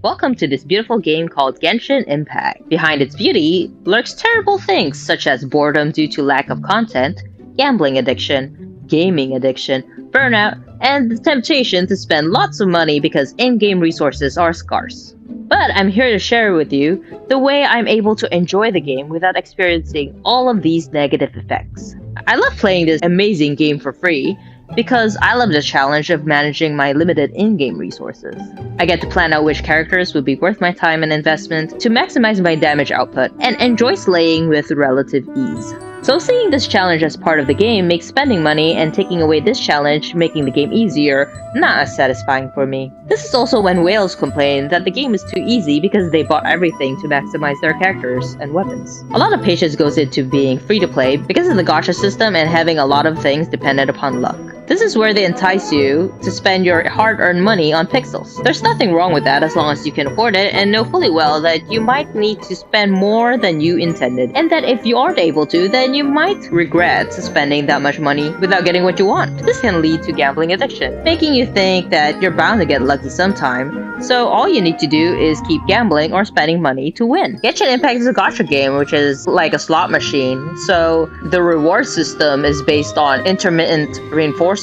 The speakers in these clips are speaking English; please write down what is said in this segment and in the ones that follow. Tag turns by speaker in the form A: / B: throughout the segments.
A: Welcome to this beautiful game called Genshin Impact. Behind its beauty lurks terrible things such as boredom due to lack of content, gambling addiction, gaming addiction, burnout, and the temptation to spend lots of money because in-game resources are scarce. But I'm here to share with you the way I'm able to enjoy the game without experiencing all of these negative effects. I love playing this amazing game for free because I love the challenge of managing my limited in-game resources. I get to plan out which characters would be worth my time and investment to maximize my damage output and enjoy slaying with relative ease. So seeing this challenge as part of the game makes spending money and taking away this challenge, making the game easier, not as satisfying for me. This is also when whales complain that the game is too easy because they bought everything to maximize their characters and weapons. A lot of patience goes into being free to play because of the gacha system and having a lot of things dependent upon luck. This is where they entice you to spend your hard-earned money on pixels. There's nothing wrong with that as long as you can afford it and know fully well that you might need to spend more than you intended, and that if you aren't able to, then you might regret spending that much money without getting what you want. This can lead to gambling addiction, making you think that you're bound to get lucky sometime, so all you need to do is keep gambling or spending money to win. Genshin Impact is a gacha game, which is like a slot machine, so the reward system is based on intermittent reinforcement,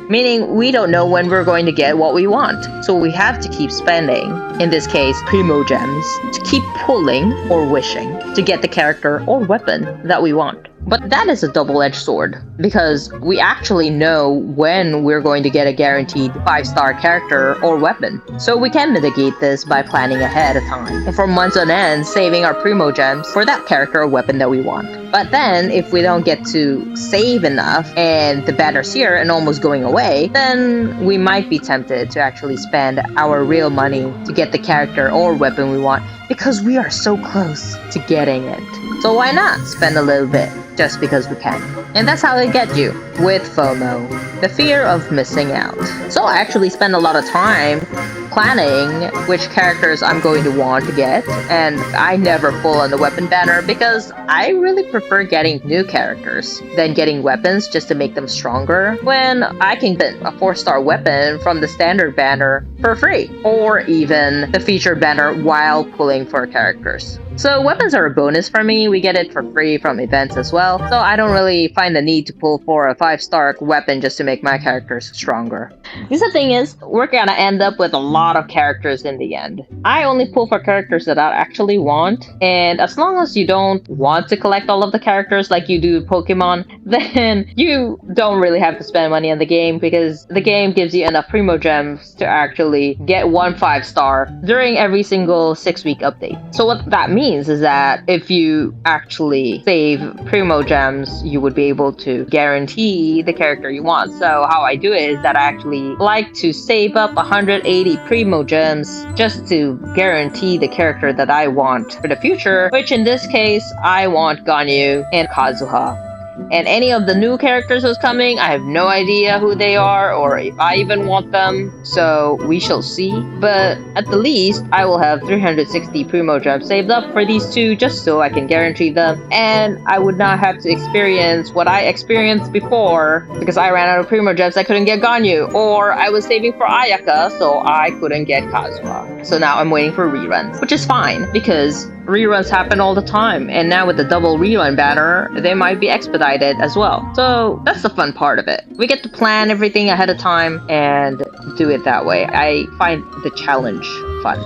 A: meaning we don't know when we're going to get what we want, so we have to keep spending, in this case primo gems, to keep pulling or wishing to get the character or weapon that we want. But that is a double-edged sword, because we actually know when we're going to get a guaranteed 5-star character or weapon. So we can mitigate this by planning ahead of time, and for months on end saving our primo gems for that character or weapon that we want. But then, if we don't get to save enough and the banner's here and almost going away, then we might be tempted to actually spend our real money to get the character or weapon we want, because we are so close to getting it. So why not spend a little bit just because we can? And that's how they get you, with FOMO, the fear of missing out. So I actually spend a lot of time planning which characters I'm going to want to get, and I never pull on the weapon banner because I really prefer getting new characters than getting weapons just to make them stronger, when I can get a 4-star weapon from the standard banner for free, or even the featured banner while pulling for characters. So weapons are a bonus for me. We get it for free from events as well, so I don't really find the need to pull for a 5-star weapon just to make my characters stronger. Because the thing is, we're gonna end up with a lot of characters in the end. I only pull for characters that I actually want, and as long as you don't want to collect all of the characters like you do Pokemon, then you don't really have to spend money on the game, because the game gives you enough primo gems to actually get one 5-star during every single 6-week update. So what that means is that if you actually save primo gems, you would be able to guarantee the character you want. So how I do it is that I actually like to save up 180 primo gems just to guarantee the character that I want for the future, which in this case, I want Ganyu and Kazuha. And any of the new characters who's coming, I have no idea who they are or if I even want them, so we shall see. But at the least, I will have 360 primo gems saved up for these two just so I can guarantee them, and I would not have to experience what I experienced before because I ran out of primo gems, I couldn't get Ganyu, or I was saving for Ayaka so I couldn't get Kazuha. So now I'm waiting for reruns, which is fine because reruns happen all the time, and now with the double rerun banner, they might be expedited as well. So that's the fun part of it. We get to plan everything ahead of time and do it that way. I find the challenge fun.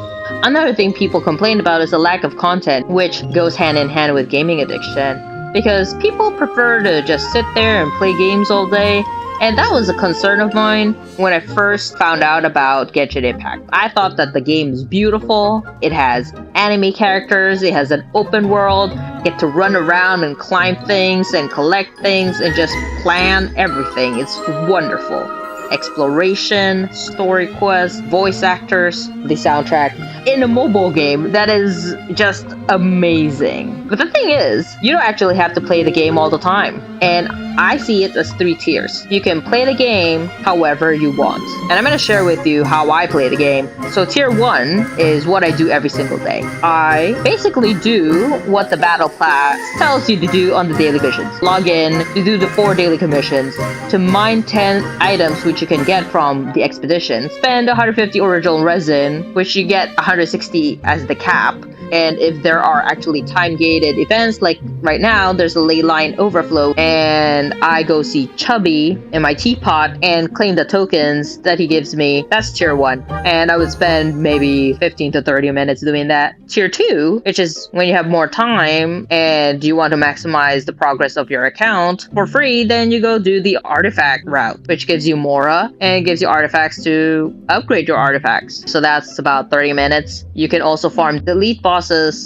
A: Another thing people complain about is the lack of content, which goes hand in hand with gaming addiction, because people prefer to just sit there and play games all day. And that was a concern of mine when I first found out about Genshin Impact. I thought that the game is beautiful, it has anime characters, it has an open world, get to run around and climb things and collect things and just plan everything. It's wonderful. Exploration, story quests, voice actors, the soundtrack. In a mobile game, that is just amazing. But the thing is, you don't actually have to play the game all the time. And I see it as 3 tiers. You can play the game however you want. And I'm going to share with you how I play the game. So tier 1 is what I do every single day. I basically do what the battle pass tells you to do on the daily missions. Log in to do the 4 daily commissions, to mine 10 items which which you can get from the expedition. Spend 150 original resin, which you get 160 as the cap. And if there are actually time-gated events, like right now, there's a ley line overflow, and I go see Chubby in my teapot and claim the tokens that he gives me. That's tier 1. And I would spend maybe 15 to 30 minutes doing that. Tier 2, which is when you have more time and you want to maximize the progress of your account for free, then you go do the artifact route, which gives you Mora and gives you artifacts to upgrade your artifacts. So that's about 30 minutes. You can also farm the elite bosses.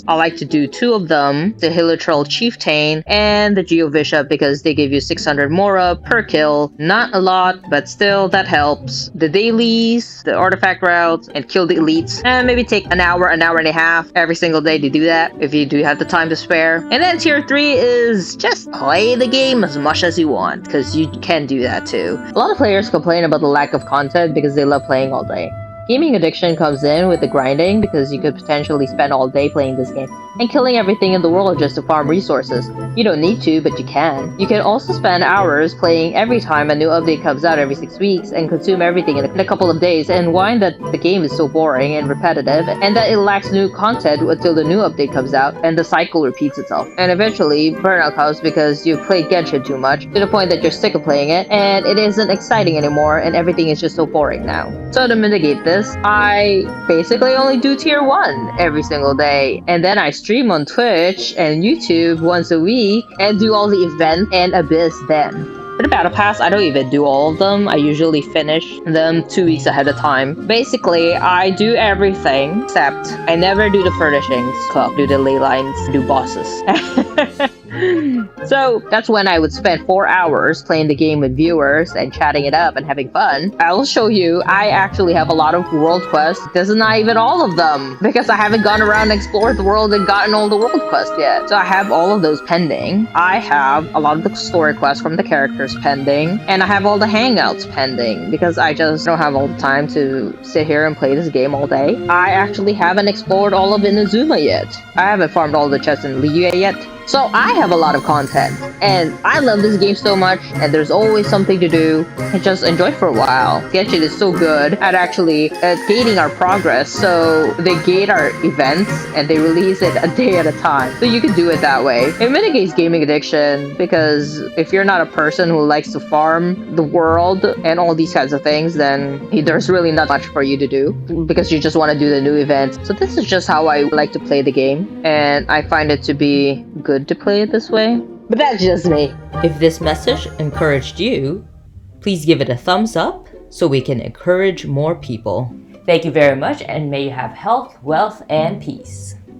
A: I like to do 2 of them, the Hilitrol Chieftain and the Geo Bishop, because they give you 600 Mora per kill. Not a lot, but still that helps. The dailies, the artifact routes, and kill the elites. And maybe take an hour and a half every single day to do that, if you do have the time to spare. And then tier 3 is just play the game as much as you want, because you can do that too. A lot of players complain about the lack of content because they love playing all day. Gaming addiction comes in with the grinding, because you could potentially spend all day playing this game and killing everything in the world just to farm resources. You don't need to, but you can. You can also spend hours playing every time a new update comes out every 6 weeks and consume everything in a couple of days and whine that the game is so boring and repetitive and that it lacks new content until the new update comes out and the cycle repeats itself. And eventually, burnout comes because you've played Genshin too much to the point that you're sick of playing it and it isn't exciting anymore and everything is just so boring now. So to mitigate this, I basically only do tier 1 every single day, and then I stream on Twitch and YouTube once a week and do all the events and Abyss then. For the Battle Pass, I don't even do all of them. I usually finish them 2 weeks ahead of time. Basically, I do everything except I never do the furnishings, do the ley lines, do bosses. So that's when I would spend 4 hours playing the game with viewers and chatting it up and having fun. I'll show you, I actually have a lot of world quests. This is not even all of them, because I haven't gone around and explored the world and gotten all the world quests yet. So I have all of those pending. I have a lot of the story quests from the characters pending, and I have all the hangouts pending, because I just don't have all the time to sit here and play this game all day. I actually haven't explored all of Inazuma yet. I haven't farmed all the chests in Liyue yet. So I have a lot of content, and I love this game so much, and there's always something to do, and just enjoy for a while. Genshin is so good at actually gating our progress, so they gate our events, and they release it a day at a time, so you can do it that way. It mitigates gaming addiction, because if you're not a person who likes to farm the world and all these kinds of things, then there's really not much for you to do, because you just want to do the new events. So this is just how I like to play the game, and I find it to be good to play it this way. But that's just me.
B: If this message encouraged you, please give it a thumbs up so we can encourage more people. Thank you very much, and may you have health, wealth, and peace.